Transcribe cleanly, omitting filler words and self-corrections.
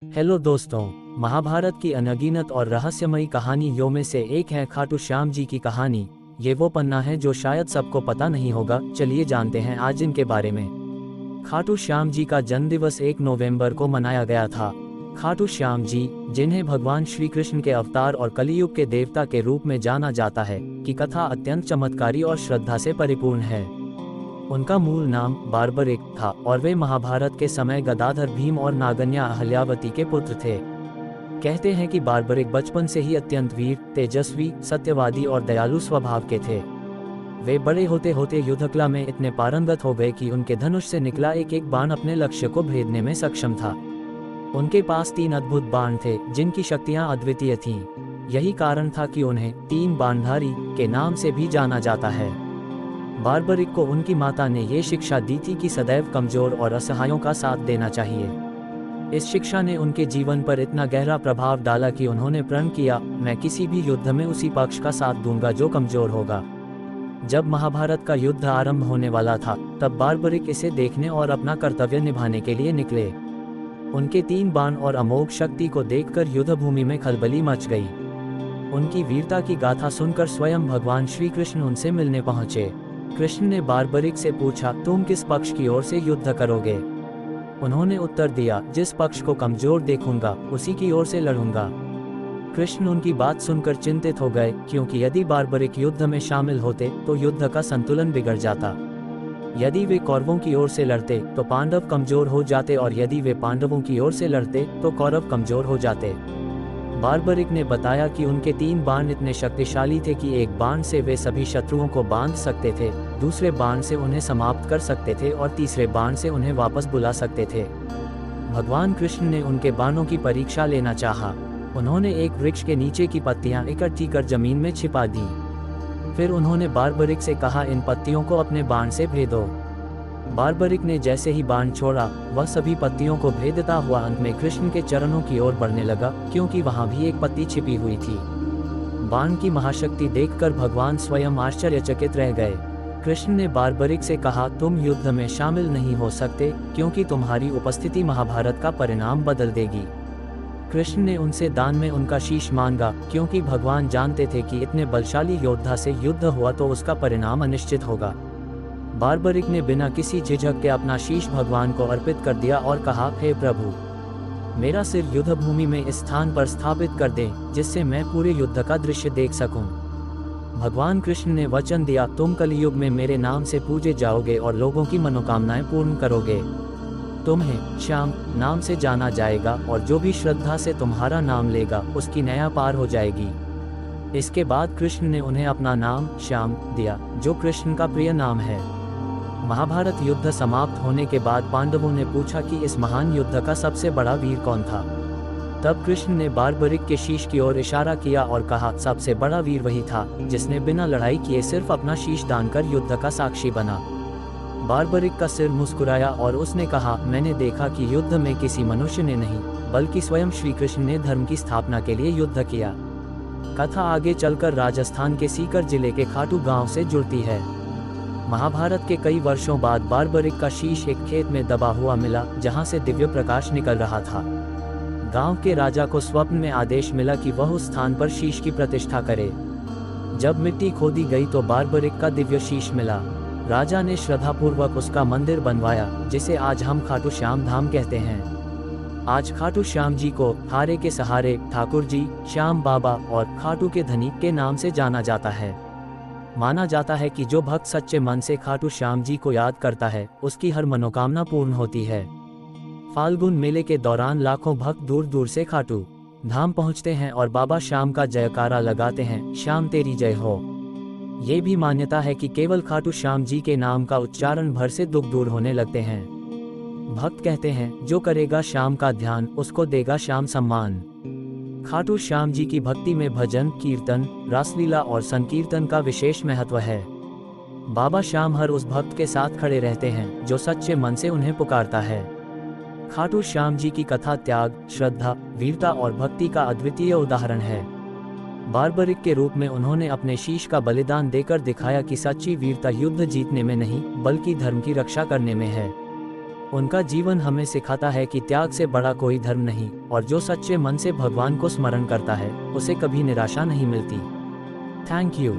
Hello दोस्तों, महाभारत की अनगिनत और रहस्यमयी कहानियों में से एक है खाटू श्याम जी की कहानी। ये वो पन्ना है जो शायद सबको पता नहीं होगा। चलिए जानते हैं आज इनके बारे में। खाटू श्याम जी का जन्मदिवस 1 नवंबर को मनाया गया था। खाटू श्याम जी, जिन्हें भगवान श्री कृष्ण के अवतार और कलियुग के देवता के रूप में जाना जाता है, की कथा अत्यंत चमत्कारी और श्रद्धा से परिपूर्ण है। उनका मूल नाम बार्बरिक था और वे महाभारत के समय गदाधर भीम और नागन्या अहल्यावती के पुत्र थे। कहते हैं कि बार्बरिक बचपन से ही अत्यंत वीर, तेजस्वी, सत्यवादी और दयालु स्वभाव के थे। वे बड़े होते होते युद्धकला में इतने पारंगत हो गए कि उनके धनुष से निकला एक एक बाण अपने लक्ष्य को भेदने में सक्षम था। उनके पास 3 अद्भुत बाण थे जिनकी शक्तियां अद्वितीय थीं। यही कारण था कि उन्हें 3 बाणधारी के नाम से भी जाना जाता है। बार्बरिक को उनकी माता ने ये शिक्षा दी थी कि सदैव कमजोर और असहायों का साथ देना चाहिए। इस शिक्षा ने उनके जीवन पर इतना गहरा प्रभाव डाला कि उन्होंने प्रण किया, मैं किसी भी युद्ध में उसी पक्ष का साथ दूंगा जो कमजोर होगा। जब महाभारत का युद्ध आरंभ होने वाला था, तब बार्बरिक इसे देखने और अपना कर्तव्य निभाने के लिए निकले। उनके 3 बाण और अमोघ शक्ति को देखकर युद्धभूमि में खलबली मच गई। उनकी वीरता की गाथा सुनकर स्वयं भगवान श्री कृष्ण उनसे मिलने पहुंचे। कृष्ण ने बार्बरिक से पूछा, तुम किस पक्ष की ओर से युद्ध करोगे? उन्होंने उत्तर दिया, जिस पक्ष को कमजोर देखूंगा उसी की ओर से लड़ूंगा। कृष्ण उनकी बात सुनकर चिंतित हो गए, क्योंकि यदि बार्बरिक युद्ध में शामिल होते तो युद्ध का संतुलन बिगड़ जाता। यदि वे कौरवों की ओर से लड़ते तो पांडव कमजोर हो जाते और यदि वे पांडवों की ओर से लड़ते तो कौरव कमजोर हो जाते। बार्बरिक ने बताया कि उनके 3 बाण इतने शक्तिशाली थे कि एक बाण से वे सभी शत्रुओं को बांध सकते थे, दूसरे बाण से उन्हें समाप्त कर सकते थे और तीसरे बाण से उन्हें वापस बुला सकते थे। भगवान कृष्ण ने उनके बाणों की परीक्षा लेना चाहा। उन्होंने एक वृक्ष के नीचे की पत्तियां इकट्ठी कर जमीन में छिपा दी। फिर उन्होंने बार्बरिक से कहा, इन पत्तियों को अपने बाण से भेदो। बार्बरिक ने जैसे ही बाण छोड़ा, वह सभी पत्तियों को भेदता हुआ अंत में कृष्ण के चरणों की ओर बढ़ने लगा, क्योंकि वहां भी एक पत्ती छिपी हुई थी। बाण की महाशक्ति देखकर भगवान स्वयं आश्चर्यचकित रह गए। कृष्ण ने बार्बरिक से कहा, तुम युद्ध में शामिल नहीं हो सकते, क्योंकि तुम्हारी उपस्थिति महाभारत का परिणाम बदल देगी। कृष्ण ने उनसे दान में उनका शीश मांगा, क्योंकि भगवान जानते थे कि इतने बलशाली योद्धा से युद्ध हुआ तो उसका परिणाम अनिश्चित होगा। बार्बरिक ने बिना किसी झिझक के अपना शीश भगवान को अर्पित कर दिया और कहा, हे प्रभु, मेरा सिर युद्धभूमि में इस स्थान पर स्थापित कर दें, जिससे मैं पूरे युद्ध का दृश्य देख सकूं। भगवान कृष्ण ने वचन दिया, तुम कलियुग में मेरे नाम से पूजे जाओगे और लोगों की मनोकामनाएं पूर्ण करोगे। तुम्हें श्याम नाम से जाना जाएगा और जो भी श्रद्धा से तुम्हारा नाम लेगा उसकी नया पार हो जाएगी। इसके बाद कृष्ण ने उन्हें अपना नाम श्याम दिया, जो कृष्ण का प्रिय नाम है। महाभारत युद्ध समाप्त होने के बाद पांडवों ने पूछा कि इस महान युद्ध का सबसे बड़ा वीर कौन था। तब कृष्ण ने बार्बरिक के शीश की ओर इशारा किया और कहा, सबसे बड़ा वीर वही था जिसने बिना लड़ाई किए सिर्फ अपना शीश दान कर युद्ध का साक्षी बना। बार्बरिक का सिर मुस्कुराया और उसने कहा, मैंने देखा कि युद्ध में किसी मनुष्य ने नहीं, बल्कि स्वयं श्री कृष्ण ने धर्म की स्थापना के लिए युद्ध किया। कथा आगे चलकर राजस्थान के सीकर जिले के खाटू गांव से जुड़ती है। महाभारत के कई वर्षों बाद बार्बरिक का शीश एक खेत में दबा हुआ मिला, जहां से दिव्य प्रकाश निकल रहा था। गांव के राजा को स्वप्न में आदेश मिला कि वह उस स्थान पर शीश की प्रतिष्ठा करे। जब मिट्टी खोदी गई तो बार्बरिक का दिव्य शीश मिला। राजा ने श्रद्धापूर्वक उसका मंदिर बनवाया, जिसे आज हम खाटू श्याम धाम कहते हैं। आज खाटू श्याम जी को हारे के सहारे, ठाकुर जी, श्याम बाबा और खाटू के धनी के नाम से जाना जाता है। माना जाता है कि जो भक्त सच्चे मन से खाटू श्याम जी को याद करता है, उसकी हर मनोकामना पूर्ण होती है। फाल्गुन मेले के दौरान लाखों भक्त दूर दूर से खाटू धाम पहुंचते हैं और बाबा श्याम का जयकारा लगाते हैं, श्याम तेरी जय हो। ये भी मान्यता है कि केवल खाटू श्याम जी के नाम का उच्चारण भर से दुख दूर होने लगते हैं। भक्त कहते हैं, जो करेगा श्याम का ध्यान उसको देगा श्याम सम्मान। खाटू श्याम जी की भक्ति में भजन, कीर्तन, रासलीला और संकीर्तन का विशेष महत्व है। बाबा श्याम हर उस भक्त के साथ खड़े रहते हैं जो सच्चे मन से उन्हें पुकारता है। खाटू श्याम जी की कथा त्याग, श्रद्धा, वीरता और भक्ति का अद्वितीय उदाहरण है। बार्बरिक के रूप में उन्होंने अपने शीश का बलिदान देकर दिखाया कि सच्ची वीरता युद्ध जीतने में नहीं, बल्कि धर्म की रक्षा करने में है। उनका जीवन हमें सिखाता है कि त्याग से बड़ा कोई धर्म नहीं, और जो सच्चे मन से भगवान को स्मरण करता है उसे कभी निराशा नहीं मिलती। Thank you.